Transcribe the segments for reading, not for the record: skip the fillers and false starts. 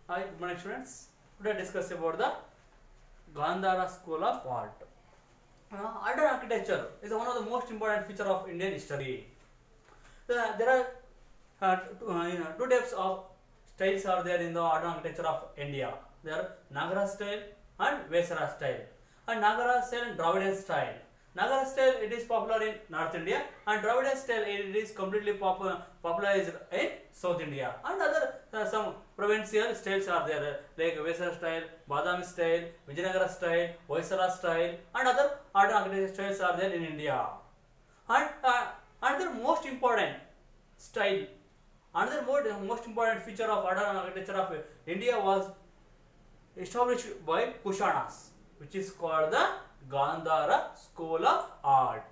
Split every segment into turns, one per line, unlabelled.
Hi, good morning students. Today discuss about the Gandhara School of Art. Art and architecture is one of the most important feature of Indian history. There are two types of styles are there in the art and architecture of India. There are Nagara style and Vesara style. And Nagara style and Dravidian style. Nagara style it is popular in North India and Dravidian style it is completely popularized in South India. And other some provincial styles are there like Vesara style, Badami style, Vijayanagara style, Hoysala style and other art and architecture styles are there in India. And another most important style, another most important feature of art and architecture of India was established by Kushanas, which is called the Gandhara School of Art.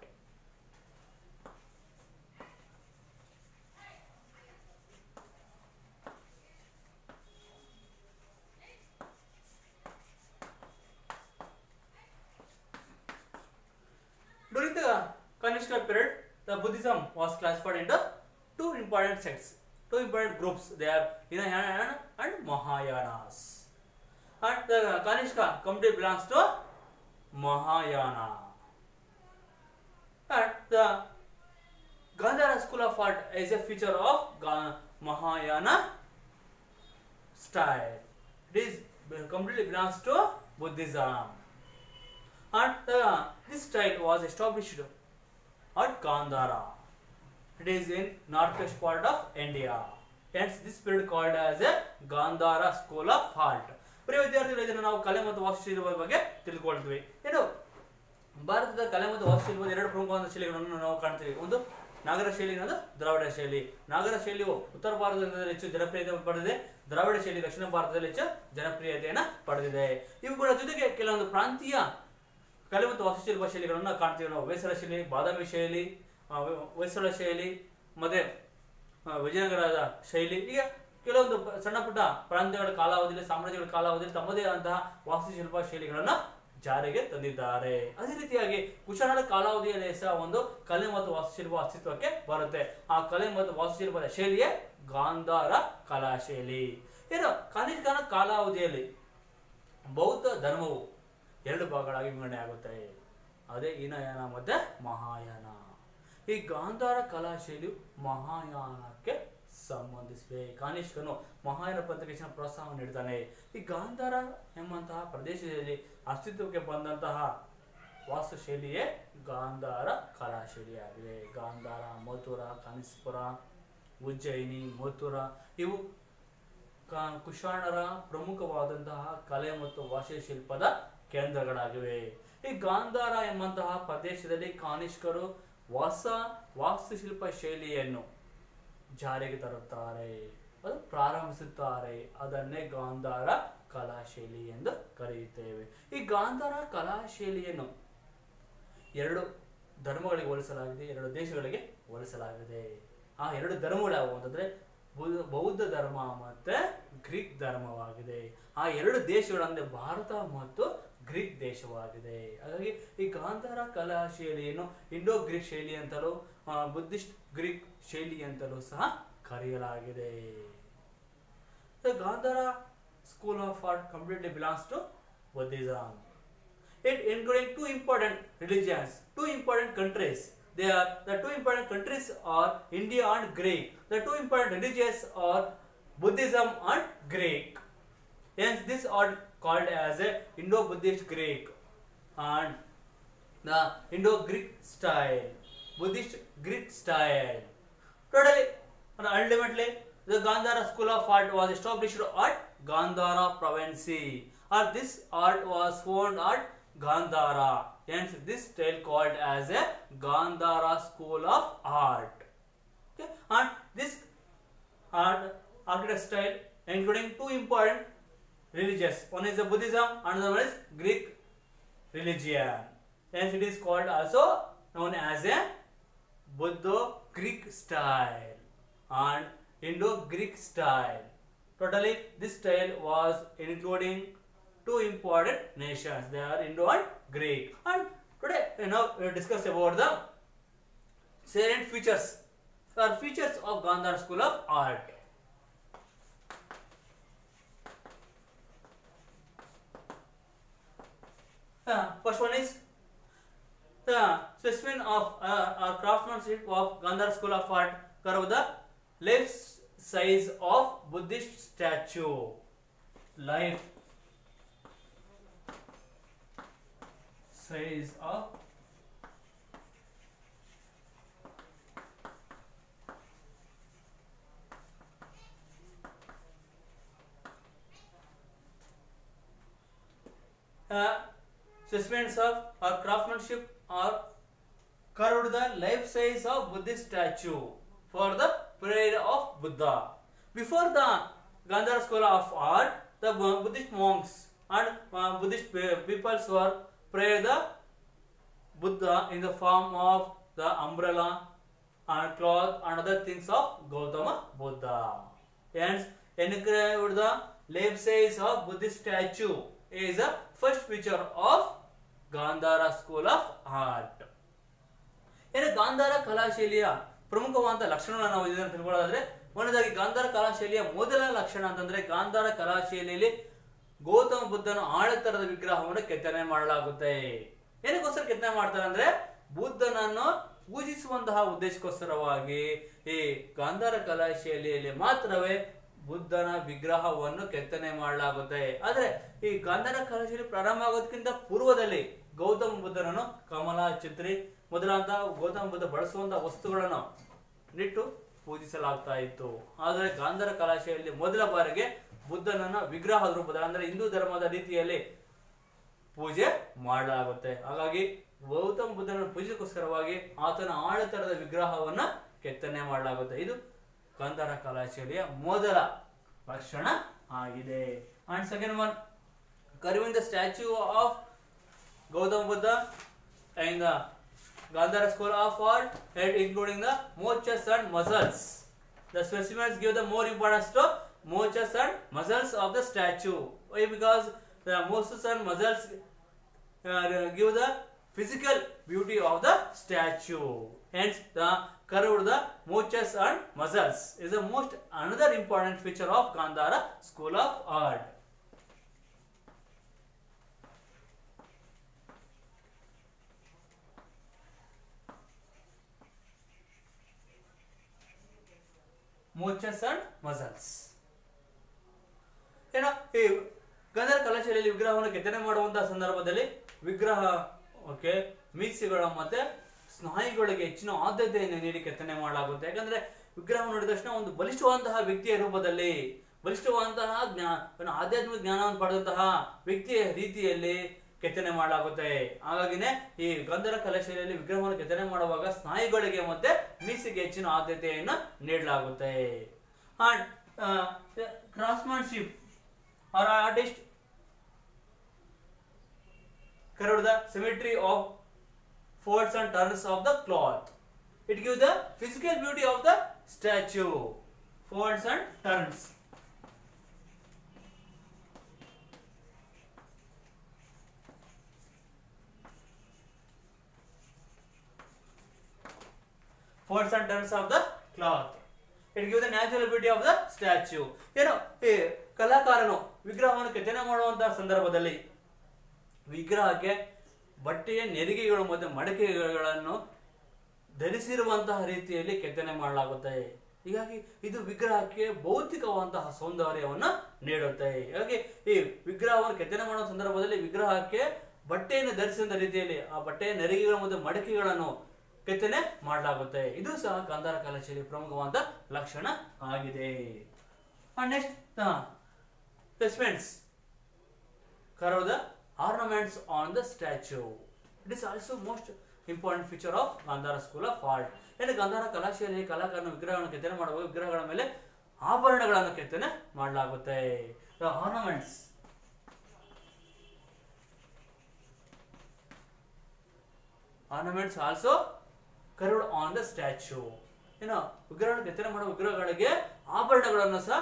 During the Kanishka period, the Buddhism was classified into two important sects, two important groups. They are Hinayana and Mahayanas. And the Kanishka community belongs to Mahayana. And the Gandhara School of Art is a feature of Mahayana style. It is completely belongs to Buddhism. And this style was established at Gandhara. It is in northwest part of India. Hence, this period called as a Gandhara School of Art. ಪ್ರಿಯ ವಿದ್ಯಾರ್ಥಿಗಳು ಇದನ್ನು ನಾವು ಕಲೆ ಮತ್ತು ವಾಸ್ತುಶಿಲ್ಪದ ಬಗ್ಗೆ ತಿಳಿದುಕೊಳ್ತೀವಿ. ಏನು ಭಾರತದ ಕಲೆ ಮತ್ತು ವಾಸ್ತುಶಿಲ್ಪದ ಎರಡು ಪ್ರಮುಖವಾದ ಶೈಲಿಗಳನ್ನು ನಾವು ಕಾಣ್ತೀವಿ. ಒಂದು ನಾಗರ ಶೈಲಿ, ಇನ್ನೊಂದು ದ್ರಾವಿಡ ಶೈಲಿ. ನಾಗರ ಶೈಲಿಯು ಉತ್ತರ ಭಾರತದಲ್ಲಿ ಹೆಚ್ಚು ಜನಪ್ರಿಯತೆ ಪಡೆದಿದೆ. ದ್ರಾವಿಡ ಶೈಲಿ ದಕ್ಷಿಣ ಭಾರತದಲ್ಲಿ ಹೆಚ್ಚು ಜನಪ್ರಿಯತೆಯನ್ನು ಪಡೆದಿದೆ. ಇವುಗಳ ಜೊತೆಗೆ ಕೆಲವೊಂದು ಪ್ರಾಂತೀಯ ಕಲೆ ಮತ್ತು ವಾಸ್ತುಶಿಲ್ಪ ಶೈಲಿಗಳನ್ನು ಕಾಣ್ತೀವಿ ನಾವು. ವೇಸರ ಶೈಲಿ, ಬಾದಾಮಿ ಶೈಲಿ, ಹೊಯ್ಸಳ ಶೈಲಿ ಮತ್ತೆ ವಿಜಯನಗರದ ಶೈಲಿ. ಈಗ ಕೆಲವೊಂದು ಸಣ್ಣ ಪುಟ್ಟ ಪ್ರಾಂತ್ಯಗಳ ಕಾಲಾವಧಿಯಲ್ಲಿ, ಸಾಮ್ರಾಜ್ಯಗಳ ಕಾಲಾವಧಿಯಲ್ಲಿ ತಮ್ಮದೇ ಆದಂತಹ ವಾಸ್ತುಶಿಲ್ಪ ಶೈಲಿಗಳನ್ನು ಜಾರಿಗೆ ತಂದಿದ್ದಾರೆ. ಅದೇ ರೀತಿಯಾಗಿ ಕುಶಾನರ ಕಾಲಾವಧಿಯಲ್ಲಿ ಸಹ ಒಂದು ಕಲೆ ಮತ್ತು ವಾಸ್ತುಶಿಲ್ಪ ಅಸ್ತಿತ್ವಕ್ಕೆ ಬರುತ್ತೆ. ಆ ಕಲೆ ಮತ್ತು ವಾಸ್ತುಶಿಲ್ಪದ ಶೈಲಿಯೇ ಗಾಂಧಾರ ಕಲಾ ಶೈಲಿ. ಏನು ಕನಿಷ್ಕನ ಕಾಲಾವಧಿಯಲ್ಲಿ ಬೌದ್ಧ ಧರ್ಮವು ಎರಡು ಭಾಗಗಳಾಗಿ ವಿಂಗಡಣೆ ಆಗುತ್ತೆ. ಅದೇ ಹೀನಯಾನ ಮತ್ತೆ ಮಹಾಯಾನ. ಈ ಗಾಂಧಾರ ಕಲಾ ಶೈಲಿಯು ಮಹಾಯಾನಕ್ಕೆ ಸಂಬಂಧಿಸಿದೆ. ಕಾನಿಷ್ಕನು ಮಹಾಯಾನ ಪಂಥಕ್ಕೆ ಪ್ರೋತ್ಸಾಹವನ್ನು ನೀಡುತ್ತಾನೆ. ಈ ಗಾಂಧಾರ ಎಂಬಂತಹ ಪ್ರದೇಶದಲ್ಲಿ ಅಸ್ತಿತ್ವಕ್ಕೆ ಬಂದಂತಹ ವಾಸ್ತುಶೈಲಿಯೇ ಗಾಂಧಾರ ಕಲಾ ಶೈಲಿಯಾಗಿದೆ. ಗಾಂಧಾರ, ಮಥುರಾ, ಕಾನಿಸ್ಪುರ, ಉಜ್ಜಯಿನಿ, ಮಥುರಾ ಇವು ಕುಶಾಣರ ಪ್ರಮುಖವಾದಂತಹ ಕಲೆ ಮತ್ತು ವಾಸ್ತುಶಿಲ್ಪದ ಕೇಂದ್ರಗಳಾಗಿವೆ. ಈ ಗಾಂಧಾರ ಎಂಬಂತಹ ಪ್ರದೇಶದಲ್ಲಿ ಕಾನಿಷ್ಕರು ಹೊಸ ವಾಸ್ತುಶಿಲ್ಪ ಶೈಲಿಯನ್ನು ಜಾರಿಗೆ ತರುತ್ತಾರೆ, ಅದು ಪ್ರಾರಂಭಿಸುತ್ತಾರೆ. ಅದನ್ನೇ ಗಾಂಧಾರ ಕಲಾ ಶೈಲಿ ಎಂದು ಕರೆಯುತ್ತೇವೆ. ಈ ಗಾಂಧಾರ ಕಲಾ ಶೈಲಿಯನ್ನು ಎರಡು ಧರ್ಮಗಳಿಗೆ ಹೋಲಿಸಲಾಗಿದೆ, ಎರಡು ದೇಶಗಳಿಗೆ ಹೋಲಿಸಲಾಗಿದೆ. ಆ ಎರಡು ಧರ್ಮಗಳು ಯಾವುವು ಅಂತಂದ್ರೆ ಬೌದ್ಧ ಧರ್ಮ ಮತ್ತೆ ಗ್ರೀಕ್ ಧರ್ಮವಾಗಿದೆ. ಆ ಎರಡು ದೇಶಗಳಂದ್ರೆ ಭಾರತ ಮತ್ತು ಗ್ರೀಕ್ ದೇಶವಾಗಿದೆ. ಹಾಗಾಗಿ ಈ ಗಾಂಧಾರ ಕಲಾ ಶೈಲಿಯನ್ನು ಇಂಡೋ ಗ್ರೀಕ್ ಶೈಲಿ ಅಂತಲೂ ಬುದ್ಧಿಸ್ಟ್ ಗ್ರೀಕ್ ಶೈಲಿ ಅಂತಲೂ ಸಹ ಕರೆಯಲಾಗಿದೆ. The Gandhara School of Art completely belongs to Buddhism. It including two important religions, two important countries. The two important countries are India and Greek. The two important religions are Buddhism and Greek. Hence, this art called as a Indo-Buddhist Greek and the Indo-Greek style, Buddhist Greek style. Totally, ultimately, the Gandhara School of Art was established at Gandhara province, or this art was formed at Gandhara. Hence, this style called as a Gandhara School of Art. Okay, and this art architect style including two important religions. One is the Buddhism, another one is Greek religion. Hence, it is called also known as a Buddho-Greek style and Indo-Greek style. Totally, this style was including two important nations. They are Indo and Greek. And today, now we will discuss about the salient features or features of Gandhara School of Art. first one is the specimen of or craftsmanship of Gandhara School of Art. Curve the life size of Buddhist statue. Life size of specimens of or craftsmanship or curved the life size of Buddhist statue for the prayer of Buddha. Before the Gandhara School of Art, the Buddhist monks and Buddhist peoples were prayed the Buddha in the form of the umbrella and cloth and other things of Gautama Buddha. Hence, engraved the life size of Buddhist statue is the first feature of Gandhara School of Art. ಏನು ಗಾಂಧಾರ ಕಲಾಶೈಲಿಯ ಪ್ರಮುಖವಾದ ಲಕ್ಷಣಗಳನ್ನು ನಾವು ಇದನ್ನು ತಿಳ್ಕೊಳ್ಳೋದಾದ್ರೆ, ಮೊದಲಾಗಿ ಗಾಂಧಾರ ಕಲಾಶೈಲಿಯ ಮೊದಲ ಲಕ್ಷಣ ಅಂತಂದ್ರೆ ಗಾಂಧಾರ ಕಲಾಶೈಲಿಯಲ್ಲಿ ಗೌತಮ ಬುದ್ಧನ ಆಳತರದ ವಿಗ್ರಹವನ್ನು ಕೆತ್ತನೆ ಮಾಡಲಾಗುತ್ತೆ. ಏನಕ್ಕೋಸ್ಕರ ಕೆತ್ತನೆ ಮಾಡ್ತಾರೆ ಅಂದ್ರೆ ಬುದ್ಧನನ್ನು ಪೂಜಿಸುವಂತಹ ಉದ್ದೇಶಕ್ಕೋಸ್ಕರವಾಗಿ ಈ ಗಾಂಧಾರ ಕಲಾಶೈಲಿಯಲ್ಲಿ ಮಾತ್ರವೇ ಬುದ್ಧನ ವಿಗ್ರಹವನ್ನು ಕೆತ್ತನೆ ಮಾಡಲಾಗುತ್ತೆ. ಆದ್ರೆ ಈ ಗಾಂಧಾರ ಕಲಾಶೈಲಿ ಪ್ರಾರಂಭ ಆಗೋದಕ್ಕಿಂತ ಪೂರ್ವದಲ್ಲಿ ಗೌತಮ ಬುದ್ಧನನ್ನು ಕಮಲ, ಛತ್ರಿ ಮೊದಲಾದ ಗೌತಮ ಬುದ್ಧ ಬಳಸುವಂತಹ ವಸ್ತುಗಳನ್ನು ನಿಟ್ಟು ಪೂಜಿಸಲಾಗ್ತಾ ಇತ್ತು. ಆದರೆ ಗಾಂಧಾರ ಕಲಾಶೈಲಿಯಲ್ಲಿ ಮೊದಲ ಬಾರಿಗೆ ಬುದ್ಧನನ್ನ ವಿಗ್ರಹದ ರೂಪದಲ್ಲಿ ಅಂದ್ರೆ ಹಿಂದೂ ಧರ್ಮದ ರೀತಿಯಲ್ಲಿ ಪೂಜೆ ಮಾಡಲಾಗುತ್ತೆ. ಹಾಗಾಗಿ ಗೌತಮ ಬುದ್ಧನ ಪೂಜೆಗೋಸ್ಕರವಾಗಿ ಆತನ ಆಳತರದ ವಿಗ್ರಹವನ್ನ ಕೆತ್ತನೆ ಮಾಡಲಾಗುತ್ತೆ. ಇದು ಗಾಂಧಾರ ಕಲಾಶೈಲಿಯ ಮೊದಲ ಲಕ್ಷಣ ಆಗಿದೆ. And second one, carving the statue of Gautama Buddha in the Gandhara School of Art, including the mochas and muscles. The specimens give the more importance to mochas and muscles of the statue. Why? Because the mochas and muscles give the physical beauty of the statue. Hence, the curved the mochas and muscles is the most another important feature of Gandhara School of Art. Mochas and muscles. ಏನೋ ಈ ಗಾಂಧಾರ ಕಲಾಶೈಲಿಯಲ್ಲಿ ವಿಗ್ರಹವನ್ನು ಕೆತ್ತನೆ ಮಾಡುವಂತಹ ಸಂದರ್ಭದಲ್ಲಿ ವಿಗ್ರಹ ಮೀಸೆಗಳ ಮತ್ತೆ ಸ್ನಾಯುಗಳಿಗೆ ಹೆಚ್ಚಿನ ಆದ್ಯತೆಯನ್ನು ನೀಡಿ ಕೆತ್ತನೆ ಮಾಡಲಾಗುತ್ತೆ. ಯಾಕಂದ್ರೆ ವಿಗ್ರಹ ನೋಡಿದ ತಕ್ಷಣ ಒಂದು ಬಲಿಷ್ಠವಾದಂತಹ ವ್ಯಕ್ತಿಯ ರೂಪದಲ್ಲಿ, ಬಲಿಷ್ಠವಾದಂತಹ ಆಧ್ಯಾತ್ಮಿಕ ಜ್ಞಾನವನ್ನು ಪಡೆದಂತಹ ವ್ಯಕ್ತಿಯ ರೀತಿಯಲ್ಲಿ ಕೆತ್ತನೆ ಮಾಡಲಾಗುತ್ತೆ. ಹಾಗಾಗಿನೇ ಈ ಗಾಂಧಾರ ಕಲಾಶೈಲಿಯಲ್ಲಿ ವಿಗ್ರಹವನ್ನು ಕೆತ್ತನೆ ಮಾಡುವಾಗ ಸ್ನಾಯುಗಳಿಗೆ ಮತ್ತೆ ಮೀಸೆಗೆ ಹೆಚ್ಚಿನ ಆದ್ಯತೆಯನ್ನು ನೀಡಲಾಗುತ್ತೆ. And craftsmanship or artist curved the symmetry of folds and turns of the cloth. It gives the physical beauty of the statue. Folds and turns. Folds and turns of the cloth. It gives the natural beauty of the statue. ಏನೋ ಈ ಕಲಾಕಾರನು ವಿಗ್ರಹವನ್ನು ಕೆತ್ತನೆ ಮಾಡುವಂತಹ ಸಂದರ್ಭದಲ್ಲಿ ವಿಗ್ರಹಕ್ಕೆ ಬಟ್ಟೆಯ ನೆರಿಗೆಗಳು ಮತ್ತು ಮಡಕೆಗಳನ್ನು ಧರಿಸಿರುವಂತಹ ರೀತಿಯಲ್ಲಿ ಕೆತ್ತನೆ ಮಾಡಲಾಗುತ್ತೆ. ಹೀಗಾಗಿ ಇದು ವಿಗ್ರಹಕ್ಕೆ ಭೌತಿಕವಾದಂತಹ ಸೌಂದರ್ಯವನ್ನು ನೀಡುತ್ತೆ. ಹಾಗಾಗಿ ಈ ವಿಗ್ರಹವನ್ನು ಕೆತ್ತನೆ ಮಾಡುವ ಸಂದರ್ಭದಲ್ಲಿ ವಿಗ್ರಹಕ್ಕೆ ಬಟ್ಟೆಯನ್ನು ಧರಿಸಿದ ರೀತಿಯಲ್ಲಿ ಆ ಬಟ್ಟೆಯ ನೆರಿಗೆಗಳು ಮತ್ತು ಮಡಕೆಗಳನ್ನು ಕೆತ್ತನೆ ಮಾಡಲಾಗುತ್ತೆ. ಇದು ಸಹ ಗಾಂಧಾರ ಕಲಾಶೈಲಿಯ ಪ್ರಮುಖವಾದ ಲಕ್ಷಣ ಆಗಿದೆ. Next specimens carve the ornaments on the statue. It is also most important feature of Gandhara School of Art. ಏನು ಗಾಂಧಾರ ಕಲಾಶೈಲಿಯಲ್ಲಿ ಕಲಾಕಾರನ ವಿಗ್ರಹವನ್ನು ಕೆತ್ತನೆ ಮಾಡುವ ವಿಗ್ರಹಗಳ ಮೇಲೆ ಆಭರಣಗಳನ್ನು ಕೆತ್ತನೆ ಮಾಡಲಾಗುತ್ತೆ. The ornaments also carved on the statue. ಏನು ವಿಗ್ರಹವನ್ನು ಕೆತ್ತನೆ ಮಾಡುವ ವಿಗ್ರಹಗಳಿಗೆ ಆಭರಣಗಳನ್ನು ಸಹ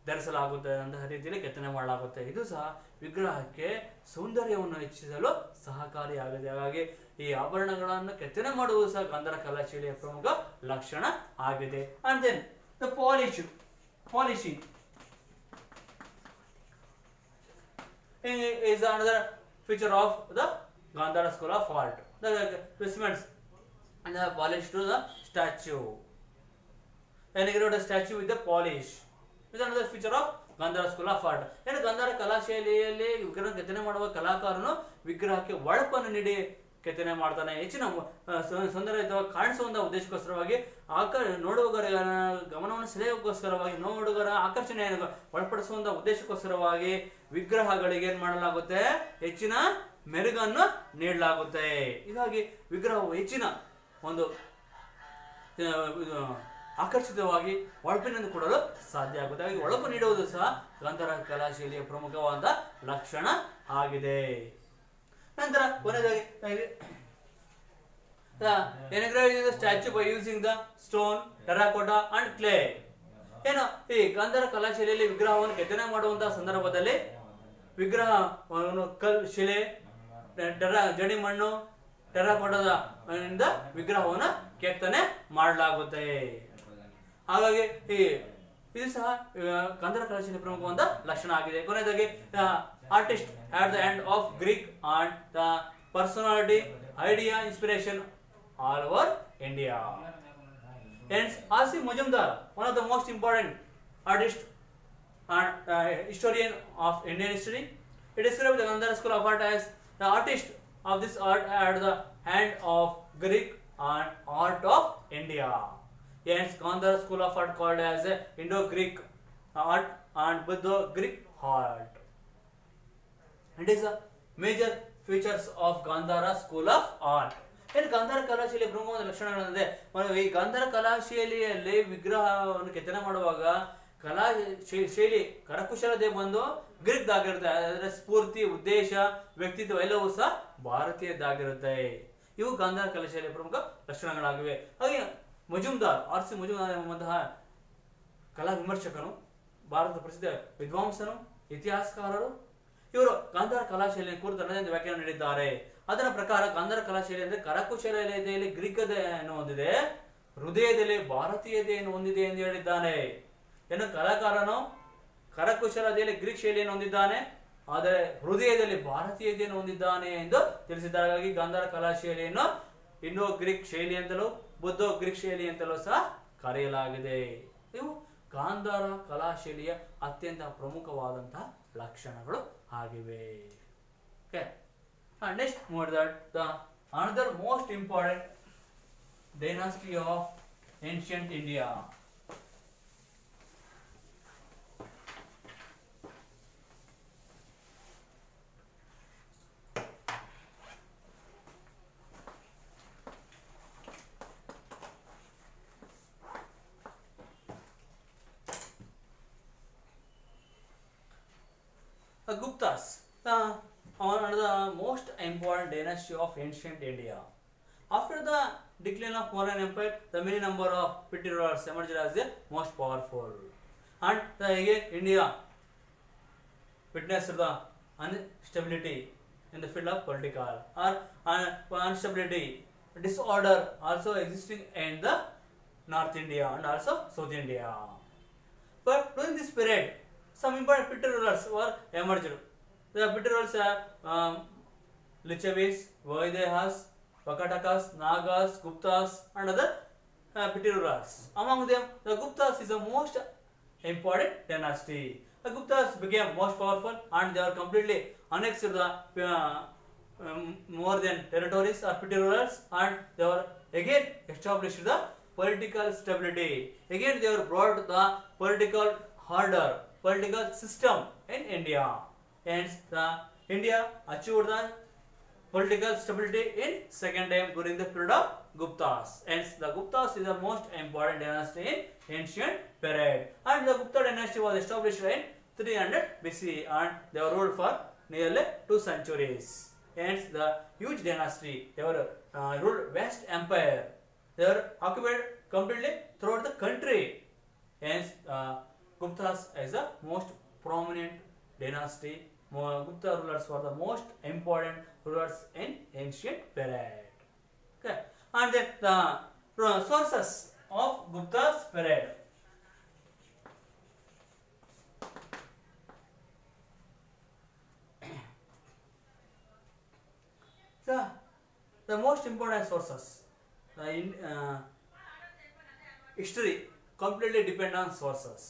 ಧರಿಸಲಾಗುತ್ತೆ ಅಂತಹ ರೀತಿಯಲ್ಲಿ ಕೆತ್ತನೆ ಮಾಡಲಾಗುತ್ತೆ. ಇದು ಸಹ ವಿಗ್ರಹಕ್ಕೆ ಸೌಂದರ್ಯವನ್ನು ಹೆಚ್ಚಿಸಲು ಸಹಕಾರಿಯಾಗಿದೆ. ಹಾಗಾಗಿ ಈ ಆಭರಣಗಳನ್ನು ಕೆತ್ತನೆ ಮಾಡುವುದು ಸಹ ಗಾಂಧಾರ ಕಲಾಶೈಲಿಯ ಪ್ರಮುಖ ಲಕ್ಷಣ ಆಗಿದೆ. And then the polishing is another feature of the Gandhara School of Art. The specimens and the polish to the statue. And he wrote a statue with the polish. This is another feature of Gandhara School of Art. And Gandhara ಕಲಾಶೈಲಿಯಲ್ಲಿ ವಿಗ್ರಹ ಕೆತ್ತನೆ ಮಾಡುವ ಕಲಾಕಾರನು ವಿಗ್ರಹಕ್ಕೆ ಒಳಪನ್ನು ನೀಡಿ ಕೆತ್ತನೆ ಮಾಡ್ತಾನೆ. ಹೆಚ್ಚಿನ ಸೌಂದರ್ಯಯುತವಾಗಿ ಕಾಣಿಸುವಂತಹ ಉದ್ದೇಶಕ್ಕೋಸ್ಕರವಾಗಿ ನೋಡುಗರ ಗಮನವನ್ನು ಸೆಳೆಯೋಕ್ಕೋಸ್ಕರವಾಗಿ ನೋಡುಗರ ಆಕರ್ಷಣೆಯನ್ನು ಒಳಪಡಿಸುವಂತಹ ಉದ್ದೇಶಕ್ಕೋಸ್ಕರವಾಗಿ ವಿಗ್ರಹಗಳಿಗೆ ಏನ್ ಮಾಡಲಾಗುತ್ತೆ, ಹೆಚ್ಚಿನ ಮೆರುಗನ್ನು ನೀಡಲಾಗುತ್ತೆ. ಹೀಗಾಗಿ ವಿಗ್ರಹವು ಹೆಚ್ಚಿನ ಒಂದು ಆಕರ್ಷಿತವಾಗಿ ಹೊಳಪಿನಿಂದ ಕೊಡಲು ಸಾಧ್ಯ ಆಗುತ್ತೆ. ಹಾಗೆ ಹೊಳಪು ನೀಡುವುದು ಸಹ ಗಾಂಧಾರ ಕಲಾಶೈಲಿಯ ಪ್ರಮುಖವಾದ ಲಕ್ಷಣ ಆಗಿದೆ. ನಂತರ ಕೊನೆಯದಾಗಿ statue by using the stone, terracotta and clay. ಏನು ಈ ಗಾಂಧಾರ ಕಲಾಶೈಲಿಯಲ್ಲಿ ವಿಗ್ರಹವನ್ನು ಕೆತ್ತನೆ ಮಾಡುವಂತಹ ಸಂದರ್ಭದಲ್ಲಿ ವಿಗ್ರಹವನ್ನು ಶಿಲೆ, ಜಡಿಮಣ್ಣು, ಟೆರಾಕೋಟಾದ ವಿಗ್ರಹವನ್ನು ಕೆತ್ತನೆ ಮಾಡಲಾಗುತ್ತೆ. ಹಾಗಾಗಿ ಇದು ಸಹ ಗಾಂಧಾರ ಕಲಾಶೈಲಿಯ ಪ್ರಮುಖವಾದ ಲಕ್ಷಣ ಆಗಿದೆ. ಕೊನೆಯದಾಗಿ artist at the end of Greek and the personality, idea, inspiration all over India. Hence, R.C. Majumdar, one of the most important artists and historian of Indian history, he described the Gandhara School of Art as the artist of this art at the hand of Greek and art of India. Hence, Gandhara School of Art called as Indo-Greek art and Buddho-Greek art. It is a major features of Gandhara School of Art. ಏನು ಗಾಂಧಾರ ಕಲಾಶೈಲಿಯ ಪ್ರಮುಖವಾದ ಲಕ್ಷಣಗಳಂದ್ರೆ, ಈ ಗಾಂಧಾರ ಕಲಾಶೈಲಿಯಲ್ಲಿ ವಿಗ್ರಹವನ್ನು ಕೆತ್ತನೆ ಮಾಡುವಾಗ ಕಲಾ ಶೈಲಿ ಕರಕುಶಲತೆ ಬಂದು ಗ್ರೀಕ್ದಾಗಿರುತ್ತೆ. ಅದರ ಸ್ಫೂರ್ತಿ, ಉದ್ದೇಶ, ವ್ಯಕ್ತಿತ್ವ ಎಲ್ಲವೂ ಸಹ ಭಾರತೀಯದ್ದಾಗಿರುತ್ತೆ. ಇವು ಗಾಂಧಾರ ಕಲಾಶೈಲಿಯ ಪ್ರಮುಖ ಲಕ್ಷಣಗಳಾಗಿವೆ. ಹಾಗೆ ಮಜುಮ್ದಾರ್, R.C. ಮಜುಮ್ದಾರ್ ಎಂಬಂತಹ ಕಲಾ ವಿಮರ್ಶಕನು, ಭಾರತದ ಪ್ರಸಿದ್ಧ ವಿದ್ವಾಂಸನು, ಇತಿಹಾಸಕಾರರು, ಇವರು ಗಾಂಧಾರ ಕಲಾಶೈಲಿಯ ಕುರಿತು ತನ್ನದೇ ವ್ಯಾಖ್ಯಾನ ನೀಡಿದ್ದಾರೆ. ಅದರ ಪ್ರಕಾರ ಗಾಂಧಾರ ಕಲಾಶೈಲಿ ಅಂದ್ರೆ ಕರಕುಶಲತೆಯಲ್ಲಿ ಗ್ರೀಕತೆಯನ್ನು ಹೊಂದಿದೆ, ಹೃದಯದಲ್ಲಿ ಭಾರತೀಯತೆಯನ್ನು ಹೊಂದಿದೆ ಎಂದು ಹೇಳಿದ್ದಾನೆ. ಏನು ಕಲಾಕಾರನು ಕರಕುಶಲತೆಯಲ್ಲಿ ಗ್ರೀಕ್ ಶೈಲಿಯನ್ನು ಹೊಂದಿದ್ದಾನೆ, ಆದರೆ ಹೃದಯದಲ್ಲಿ ಭಾರತೀಯತೆಯನ್ನು ಹೊಂದಿದ್ದಾನೆ ಎಂದು ತಿಳಿಸಿದ್ದಾರೆ. ಹಾಗಾಗಿ ಗಾಂಧಾರ ಕಲಾಶೈಲಿಯನ್ನು ಇಂಡೋ ಗ್ರೀಕ್ ಶೈಲಿ ಅಂತಲೂ ಬುದ್ಧೋ ಗ್ರೀಕ್ ಶೈಲಿ ಅಂತಲೂ ಸಹ ಕರೆಯಲಾಗಿದೆ. ಇವು ಗಾಂಧಾರ ಕಲಾಶೈಲಿಯ ಅತ್ಯಂತ ಪ್ರಮುಖವಾದಂತಹ ಲಕ್ಷಣಗಳು ಆಗಿವೆ. Okay. And next, more that the another most important dynasty of ancient India. Guptas, one of the most important dynasty of ancient India. After the decline of Mauryan Empire, the many number of petty rulers emerged as the most powerful. And again, India witnessed the instability in the field of political or instability, disorder also existing in the North India and also South India. But during this period, some important petty rulers were emerged. The petty rulers are Lichavis, Vaidehas, Vakatakas, Nagas, Guptas and other petty rulers. Among them, the Guptas is the most important dynasty. The Guptas became most powerful and they are completely annexed to the more than territories or petty rulers, and they were again established the political stability. Again they were brought the political order, political system in India. Hence, the India achieved the political stability in second time during the period of Guptas. Hence, the Guptas is the most important dynasty in ancient period. And the Gupta dynasty was established in 300 BC and they were ruled for nearly 2 centuries. Hence, the huge dynasty, they were ruled West Empire. They were occupied completely throughout the country. Hence, Guptas is the most prominent dynasty. Gupta rulers were the most important rulers in ancient period. Okay, and then the sources of Gupta's period. The most important sources in history completely depend on sources.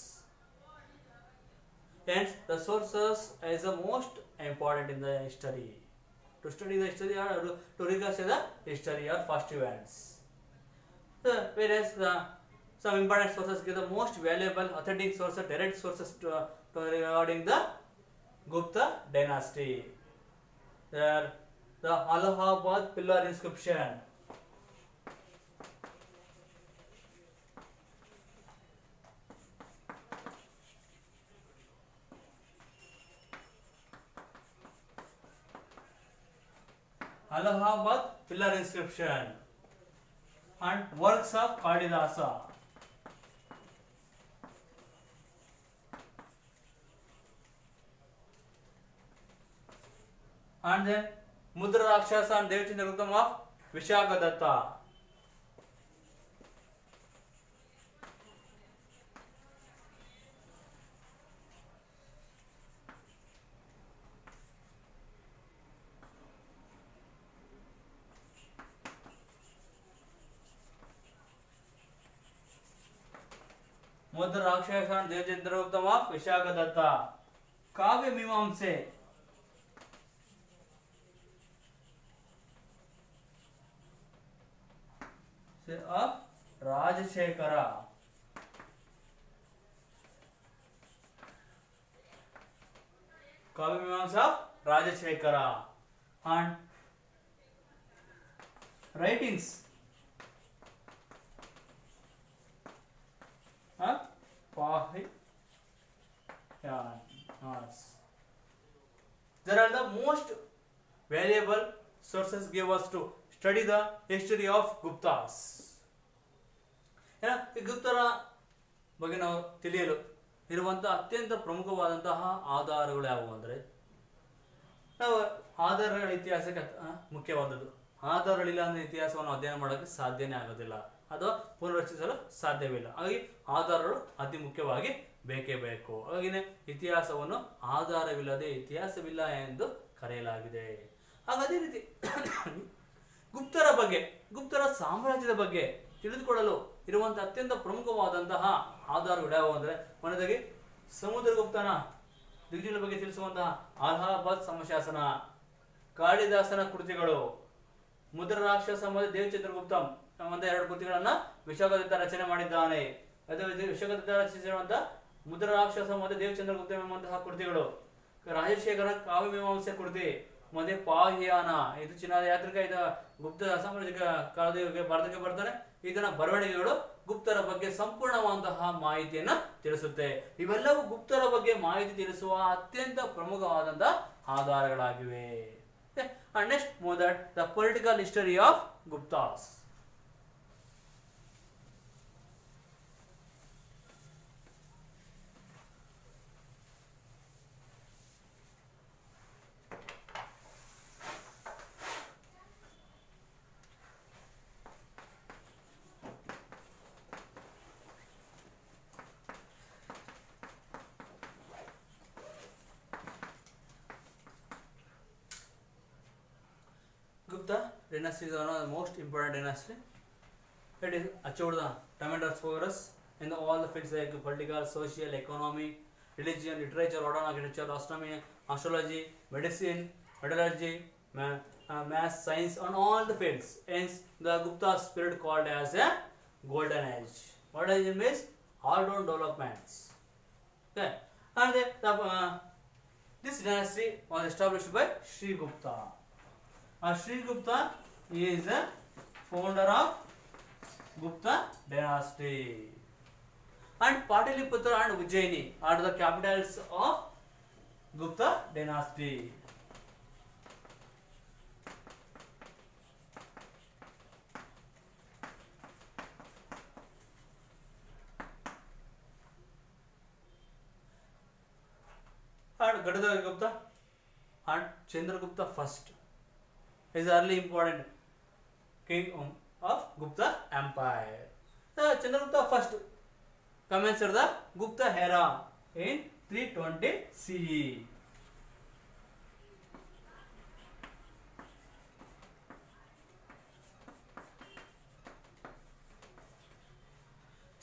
Hence, the sources is the most important in the history. To study the history or to reconstruct the history or past events. Whereas some important sources give the most valuable authentic sources, direct sources to regarding the Gupta dynasty. There are the Allahabad pillar inscription. Allahabad pillar inscription and works of Kalidasa. And then Mudra Rakshasa and Devachandra Guptam of Vishakadatta. Mudra Rakshasa and Devachandra Guptam of Vishakadatta. Kavya Mimamse. Of Rajashekara. Kavya Mimamsa of Rajashekara. And writings of Pahyanas. There are the most valuable sources give us to study the history of Guptas. ಈ ಗುಪ್ತರ ಬಗ್ಗೆ ನಾವು ತಿಳಿಯಲು ಇರುವಂತಹ ಅತ್ಯಂತ ಪ್ರಮುಖವಾದಂತಹ ಆಧಾರಗಳು ಯಾವುವು ಅಂದರೆ ನಾವು ಆಧಾರಗಳ ಇತಿಹಾಸಕ್ಕೆ ಮುಖ್ಯವಾದದ್ದು. ಆಧಾರಗಳಿಲ್ಲ ಅಂದರೆ ಇತಿಹಾಸವನ್ನು ಅಧ್ಯಯನ ಮಾಡೋಕ್ಕೆ ಸಾಧ್ಯನೇ ಆಗೋದಿಲ್ಲ ಅಥವಾ ಪುನರ್ರಚಿಸಲು ಸಾಧ್ಯವಿಲ್ಲ. ಹಾಗಾಗಿ ಆಧಾರಗಳು ಅತಿ ಮುಖ್ಯವಾಗಿ ಬೇಕೇ ಬೇಕು. ಹಾಗೆಯೇ ಇತಿಹಾಸವನ್ನು ಆಧಾರವಿಲ್ಲದೆ ಇತಿಹಾಸವಿಲ್ಲ ಎಂದು ಕರೆಯಲಾಗಿದೆ. ಹಾಗಾದೇ ರೀತಿ ಗುಪ್ತರ ಬಗ್ಗೆ, ಗುಪ್ತರ ಸಾಮ್ರಾಜ್ಯದ ಬಗ್ಗೆ ತಿಳಿದುಕೊಳ್ಳಲು ಇರುವಂತಹ ಅತ್ಯಂತ ಪ್ರಮುಖವಾದಂತಹ ಆಧಾರಗಳು ಯಾವುವು ಅಂದರೆ ಮೊದಲಾಗಿ ಸಮುದ್ರಗುಪ್ತನ ದಿಗ್ವಿಜಯದ ಬಗ್ಗೆ ತಿಳಿಸುವಂತಹ ಅಲಹಾಬಾದ್ ಸಮಶಾಸನ, ಕಾಳಿದಾಸನ ಕೃತಿಗಳು, ಮುದ್ರ ರಾಕ್ಷಸ ಮತ್ತು ದೇವಚಂದ್ರಗುಪ್ತಂ ಎಂಬ ಎರಡು ಕೃತಿಗಳನ್ನ ವಿಶಾಖದತ್ತ ರಚನೆ ಮಾಡಿದ್ದಾನೆ. ಅದೇ ವಿಶಾಖದತ್ತ ರಚಿಸಿರುವಂತಹ ಮುದ್ರ ರಾಕ್ಷಸ ಮತ್ತು ದೇವಚಂದ್ರಗುಪ್ತಂ ಎಂಬಂತಹ ಕೃತಿಗಳು, ರಾಜಶೇಖರ ಕಾವ್ಯ ಮೀಮಾಂಸೆ ಕೃತಿ ಮತ್ತೆ ಪಾಹ್ಯಾನ, ಇದು ಚಿನ್ನದ ಯಾತ್ರಿಕ, ಇದು ಗುಪ್ತ ಸಾಮ್ರಾಜ್ಯಿಕ ಕಾಲದ ಭಾರತಕ್ಕೆ ಬರ್ತಾನೆ. ಇದನ್ನ ಬರವಣಿಗೆಗಳು ಗುಪ್ತರ ಬಗ್ಗೆ ಸಂಪೂರ್ಣವಾದಂತಹ ಮಾಹಿತಿಯನ್ನ ತಿಳಿಸುತ್ತೆ. ಇವೆಲ್ಲವೂ ಗುಪ್ತರ ಬಗ್ಗೆ ಮಾಹಿತಿ ತಿಳಿಸುವ ಅತ್ಯಂತ ಪ್ರಮುಖವಾದಂತಹ ಆಧಾರಗಳಾಗಿವೆ. And next, more that the political history of Guptas. Gupta dynasty is one of the most important dynasty. It is achieved the tremendous progress in all the fields like political, social, economy, religion, literature, modern architecture, astronomy, astrology, medicine, metallurgy, math, science, on all the fields. Hence, the Gupta's period called as a golden age. What age means? All-round developments. Okay, and this dynasty was established by Sri Gupta. Sri Gupta is the founder of Gupta dynasty. And Pataliputra and Ujjaini are the capitals of Gupta dynasty. And Gadadhar Gupta and Chandragupta first is early important king of Gupta Empire. Chandragupta first commenced the Gupta era in 320 CE.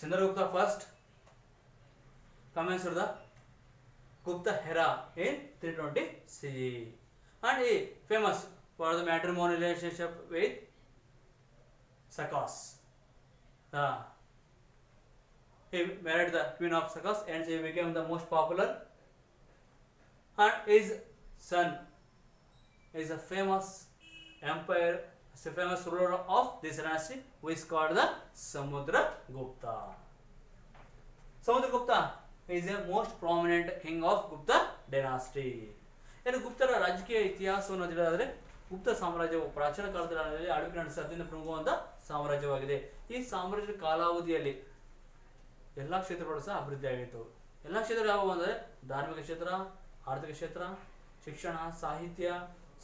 Chandragupta first commenced the Gupta era in 320 CE, and he famous for the matrimonial relationship with Sakas. He married the queen of Sakas and he became the most popular, and his son is a famous empire, a famous ruler of this dynasty who is called the Samudragupta. Samudragupta is a most prominent king of Gupta dynasty. ಇನ್ನು ಗುಪ್ತರ ರಾಜಕೀಯ ಇತಿಹಾಸವನ್ನು ತಿಳಿದರೆ ಗುಪ್ತ ಸಾಮ್ರಾಜ್ಯವು ಪ್ರಾಚೀನ ಕಾಲದಲ್ಲಿ ಆಳ್ವಿಕೆ ನಡೆಸಿದ ಅತ್ಯಂತ ಪ್ರಮುಖವಾದ ಸಾಮ್ರಾಜ್ಯವಾಗಿದೆ. ಈ ಸಾಮ್ರಾಜ್ಯದ ಕಾಲಾವಧಿಯಲ್ಲಿ ಎಲ್ಲಾ ಕ್ಷೇತ್ರಗಳು ಸಹ ಅಭಿವೃದ್ಧಿ ಆಗಿತ್ತು. ಎಲ್ಲಾ ಕ್ಷೇತ್ರಗಳು ಯಾವುವು ಅಂದರೆ ಧಾರ್ಮಿಕ ಕ್ಷೇತ್ರ, ಆರ್ಥಿಕ ಕ್ಷೇತ್ರ, ಶಿಕ್ಷಣ, ಸಾಹಿತ್ಯ,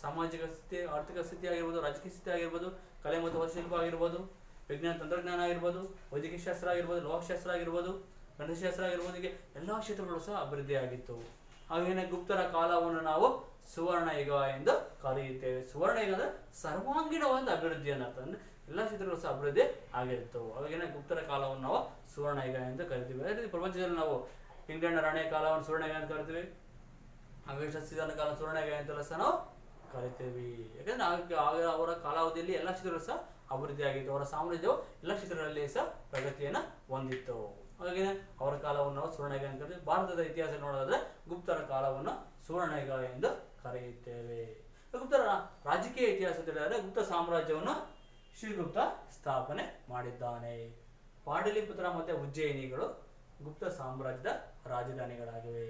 ಸಾಮಾಜಿಕ ಸ್ಥಿತಿ, ಆರ್ಥಿಕ ಸ್ಥಿತಿ ಆಗಿರ್ಬೋದು, ರಾಜಕೀಯ ಸ್ಥಿತಿ ಆಗಿರ್ಬೋದು, ಕಲೆ ಮತ್ತು ವಾಸ್ತುಶಿಲ್ಪ ಆಗಿರ್ಬೋದು, ವಿಜ್ಞಾನ ತಂತ್ರಜ್ಞಾನ ಆಗಿರ್ಬೋದು, ವೈದ್ಯಕೀಯ ಶಾಸ್ತ್ರ ಆಗಿರ್ಬೋದು, ಲೋಹಶಾಸ್ತ್ರ ಆಗಿರ್ಬೋದು, ಗಣಿತಶಾಸ್ತ್ರ ಆಗಿರ್ಬೋದು, ಹೀಗೆ ಎಲ್ಲಾ ಕ್ಷೇತ್ರಗಳು ಸಹ ಅಭಿವೃದ್ಧಿ ಆಗಿತ್ತು. ಹಾಗೆಯೇ ಗುಪ್ತರ ಕಾಲವನ್ನು ನಾವು ಸುವರ್ಣಯುಗ ಎಂದು ಕರೆಯುತ್ತೇವೆ. ಸುವರ್ಣಯುಗ ಅಂದರೆ ಸರ್ವಾಂಗೀಣವಾದ ಅಭಿವೃದ್ಧಿಯನ್ನು ಅರ್ಥ, ಅಂದರೆ ಎಲ್ಲ ಕ್ಷೇತ್ರಗಳು ಸಹ ಅಭಿವೃದ್ಧಿ ಆಗಿತ್ತು. ಹಾಗೆಯೇ ಗುಪ್ತರ ಕಾಲವನ್ನು ನಾವು ಸುವರ್ಣಯುಗ ಎಂದು ಕರಿತೀವಿ. ಅದೇ ರೀತಿ ಪ್ರಪಂಚದಲ್ಲಿ ನಾವು ಇಂಗ್ಲೆಂಡ್ ರಾಣಿಯ ಕಾಲವನ್ನು ಸುವರ್ಣಯುಗ ಅಂತ ಕರಿತೀವಿ. ಅಗಸ್ಟಸ್ ಸೀಸರ್ನ ಕಾಲ ಸುವರ್ಣಯುಗ ಅಂತೆಲ್ಲ ಸಹ ನಾವು ಕರಿತೀವಿ. ಯಾಕಂದ್ರೆ ಆಗ ಅವರ ಕಾಲಾವಧಿಯಲ್ಲಿ ಎಲ್ಲ ಕ್ಷೇತ್ರಗಳು ಸಹ ಅಭಿವೃದ್ಧಿ ಆಗಿತ್ತು. ಅವರ ಸಾಮ್ರಾಜ್ಯವು ಎಲ್ಲ ಕ್ಷೇತ್ರಗಳಲ್ಲಿ ಸಹ ಪ್ರಗತಿಯನ್ನು ಹೊಂದಿತ್ತು. ಹಾಗೆಯೇ ಅವರ ಕಾಲವನ್ನು ನಾವು ಸುವರ್ಣಯುಗ ಅಂತ ಕರಿತೀವಿ. ಭಾರತದ ಇತಿಹಾಸ ನೋಡೋದಾದ್ರೆ ಗುಪ್ತರ ಕಾಲವನ್ನು ಸುವರ್ಣಯುಗ ಎಂದು ಕರೆಯುತ್ತೇವೆ. ಗುಪ್ತರ ರಾಜಕೀಯ ಇತಿಹಾಸ ತಿಳಿದರೆ ಗುಪ್ತ ಸಾಮ್ರಾಜ್ಯವನ್ನು ಶ್ರೀಗುಪ್ತ ಸ್ಥಾಪನೆ ಮಾಡಿದ್ದಾನೆ. ಪಾಟಲಿಪುತ್ರ ಮತ್ತು ಉಜ್ಜಯಿನಿಗಳು ಗುಪ್ತ ಸಾಮ್ರಾಜ್ಯದ ರಾಜಧಾನಿಗಳಾಗಿವೆ.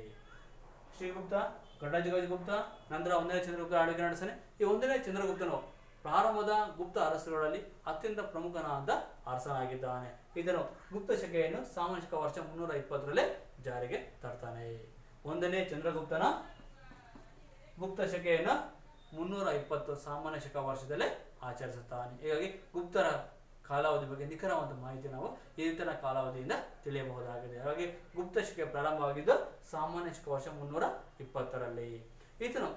ಶ್ರೀಗುಪ್ತ, ಘಟೋತ್ಕಚಗುಪ್ತ, ನಂತರ 1ನೇ ಚಂದ್ರಗುಪ್ತ ಆಳ್ವಿಕೆ ನಡೆಸನೆ. ಈ 1ನೇ ಚಂದ್ರಗುಪ್ತನು ಪ್ರಾರಂಭದ ಗುಪ್ತ ಅರಸುಗಳಲ್ಲಿ ಅತ್ಯಂತ ಪ್ರಮುಖನಾದ ಅರಸನಾಗಿದ್ದಾನೆ. ಇದನ್ನು ಗುಪ್ತ ಶಕೆಯನ್ನು ಸಾಮಾಜಿಕ ವರ್ಷ 320ರಲ್ಲಿ ಜಾರಿಗೆ ತರ್ತಾನೆ. 1ನೇ ಚಂದ್ರಗುಪ್ತನ ಗುಪ್ತ ಶಕೆಯನ್ನು 320 ಸಾಮಾನ್ಯ ಶಕ ವರ್ಷದಲ್ಲೇ ಆಚರಿಸುತ್ತಾನೆ. ಹೀಗಾಗಿ ಗುಪ್ತರ ಕಾಲಾವಧಿ ಬಗ್ಗೆ ನಿಖರವಾದ ಮಾಹಿತಿ ನಾವು ಈತನ ಕಾಲಾವಧಿಯಿಂದ ತಿಳಿಯಬಹುದಾಗಿದೆ. ಹಾಗಾಗಿ ಗುಪ್ತ ಶಕೆ ಪ್ರಾರಂಭವಾಗಿದ್ದು ಸಾಮಾನ್ಯ ಶಕ ವರ್ಷ 320ರಲ್ಲಿ. ಈತನು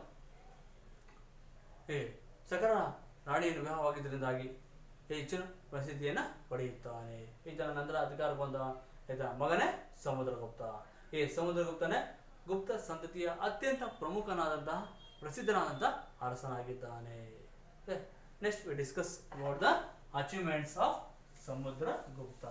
ಸಕರ ರಾಣಿಯನ್ನು ವಿವಾಹವಾಗಿದ್ದರಿಂದಾಗಿ ಹೆಚ್ಚಿನ ಪ್ರಸಿದ್ಧಿಯನ್ನು ಪಡೆಯುತ್ತಾನೆ. ಈತನ ನಂತರ ಅಧಿಕಾರ ಬಂದ ಮಗನೇ ಸಮುದ್ರಗುಪ್ತ. ಈ ಸಮುದ್ರಗುಪ್ತನೇ ಗುಪ್ತ ಸಂತತಿಯ ಅತ್ಯಂತ ಪ್ರಮುಖನಾದಂತಹ ಪ್ರಸಿದ್ಧನಾದಂತಹ ಅರಸನಾಗಿದ್ದಾನೆ. Next we discuss about the achievements of Samudragupta.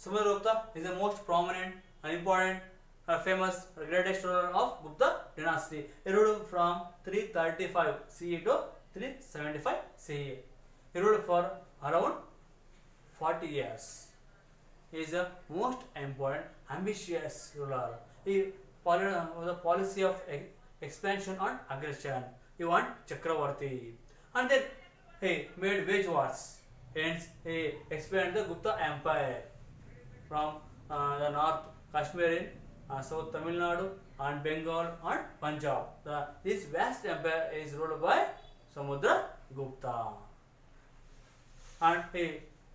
Samudragupta is the most prominent and important, famous, greatest ruler of Gupta dynasty. He ruled from 335 CE to 375 CE. He ruled for around 40 years. He is the most important, ambitious ruler. He followed the policy of expansion and aggression. He won Chakravarti, and then he made wage wars. Hence, he expanded the Gupta Empire from the north Kashmir in south Tamil Nadu and Bengal and Punjab. This vast empire is ruled by Samudragupta, and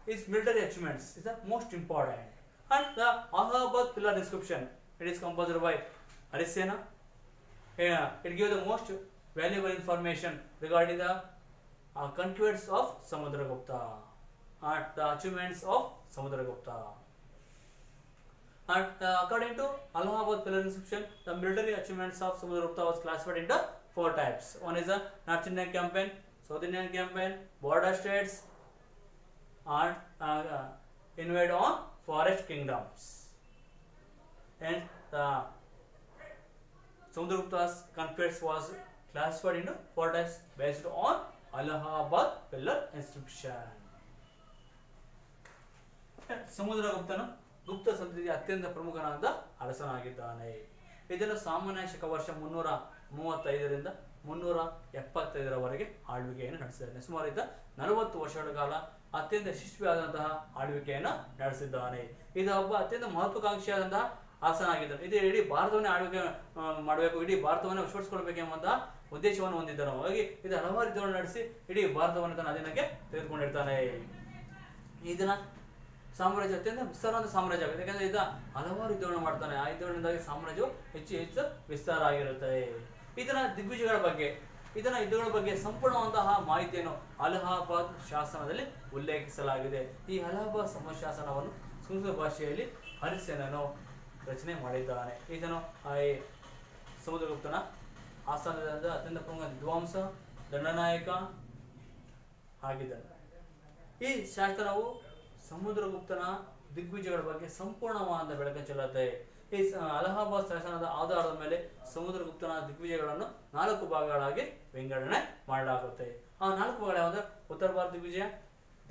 his military achievements is the most important. And the Allahabad pillar inscription, it is composed by Harisena. It gives the most valuable information regarding the conquests of Samudragupta and the achievements of Samudragupta. And according to Allahabad pillar inscription, the military achievements of Samudragupta was classified into 4 types. One is the North Indian campaign, South Indian campaign, border states, and invade on forest kingdoms. And Samudragupta's conquest was classified into 4 types based on Allahabad pillar inscription. ಸಮುದ್ರಗುಪ್ತನು ಗುಪ್ತ ಸಂತತಿಯ ಅತ್ಯಂತ ಪ್ರಮುಖನಾದ ಅರಸನಾಗಿದ್ದಾನೆ. ಇದನ್ನು ಸಾಮಾನ್ಯ ಶಕ ವರ್ಷ 335ರಿಂದ 375ರವರೆಗೆ ಆಳ್ವಿಕೆಯನ್ನು ನಡೆಸಿದ್ದಾನೆ. ಸುಮಾರು 40 ವರ್ಷಗಳ ಕಾಲ ಅತ್ಯಂತ ಯಶಸ್ವಿಯಾದಂತಹ ಆಳ್ವಿಕೆಯನ್ನು ನಡೆಸಿದ್ದಾನೆ. ಇದು ಒಬ್ಬ ಅತ್ಯಂತ ಮಹತ್ವಾಕಾಂಕ್ಷಿಯಾದಂತಹ ಆಸ್ಥಾನ ಆಗಿದ್ದರು. ಇದು ಇಡೀ ಭಾರತವನ್ನೇ ಆಳ್ವಿಕೆ ಮಾಡಬೇಕು, ಇಡೀ ಭಾರತವನ್ನು ವಶಪಡಿಸಿಕೊಳ್ಬೇಕೆಂಬಂತಹ ಉದ್ದೇಶವನ್ನು ಹೊಂದಿದ್ದನು. ಹಾಗಾಗಿ ಇದು ಹಲವಾರು ಯುದ್ಧಗಳನ್ನು ನಡೆಸಿ ಇಡೀ ಭಾರತವನ್ನು ತನ್ನ ಅಧೀನಕ್ಕೆ ತೆಗೆದುಕೊಂಡಿರ್ತಾನೆ. ಇದನ್ನ ಸಾಮ್ರಾಜ್ಯ ಅತ್ಯಂತ ವಿಸ್ತಾರವಾದ ಸಾಮ್ರಾಜ್ಯ ಆಗುತ್ತೆ, ಯಾಕಂದ್ರೆ ಇದು ಹಲವಾರು ಯುದ್ಧಗಳನ್ನು ಮಾಡ್ತಾನೆ. ಆ ಯುದ್ಧಗಳಿಂದಾಗಿ ಸಾಮ್ರಾಜ್ಯವು ಹೆಚ್ಚು ಹೆಚ್ಚು ವಿಸ್ತಾರ ಆಗಿರುತ್ತದೆ. ಇದನ್ನ ದಿಗ್ವಿಜಯಗಳ ಬಗ್ಗೆ, ಇದನ್ನ ಯುದ್ಧಗಳ ಬಗ್ಗೆ ಸಂಪೂರ್ಣವಂತಹ ಮಾಹಿತಿಯನ್ನು ಅಲಹಾಬಾದ್ ಶಾಸನದಲ್ಲಿ ಉಲ್ಲೇಖಿಸಲಾಗಿದೆ. ಈ ಅಲಹಾಬಾದ್ ಶಾಸನವನ್ನು ಸಂಸ್ಕೃತ ಭಾಷೆಯಲ್ಲಿ ಹರಿಸೇನನು ರಚನೆ ಮಾಡಿದ್ದಾನೆ. ಇದನ್ನು ಸಮುದ್ರಗುಪ್ತನ ಆಸ್ಥಾನದಿಂದ ಅತ್ಯಂತ ಪ್ರಮುಖ ವಿದ್ವಾಂಸ, ದಂಡನಾಯಕ ಆಗಿದ್ದಾನೆ. ಈ ಶಾಸನವು ಸಮುದ್ರಗುಪ್ತನ ದಿಗ್ವಿಜಯಗಳ ಬಗ್ಗೆ ಸಂಪೂರ್ಣವಾದ ಬೆಳಕನ್ನು ಚೆಲ್ಲುತ್ತೆ. ಈ ಅಲಹಾಬಾದ್ ಶಾಸನದ ಆಧಾರದ ಮೇಲೆ ಸಮುದ್ರಗುಪ್ತನ ದಿಗ್ವಿಜಯಗಳನ್ನು 4 ಭಾಗಗಳಾಗಿ ವಿಂಗಡಣೆ ಮಾಡಲಾಗುತ್ತೆ. ಆ 4 ಭಾಗಗಳು ಯಾವುದು? ಉತ್ತರ ಭಾರತ ದಿಗ್ವಿಜಯ,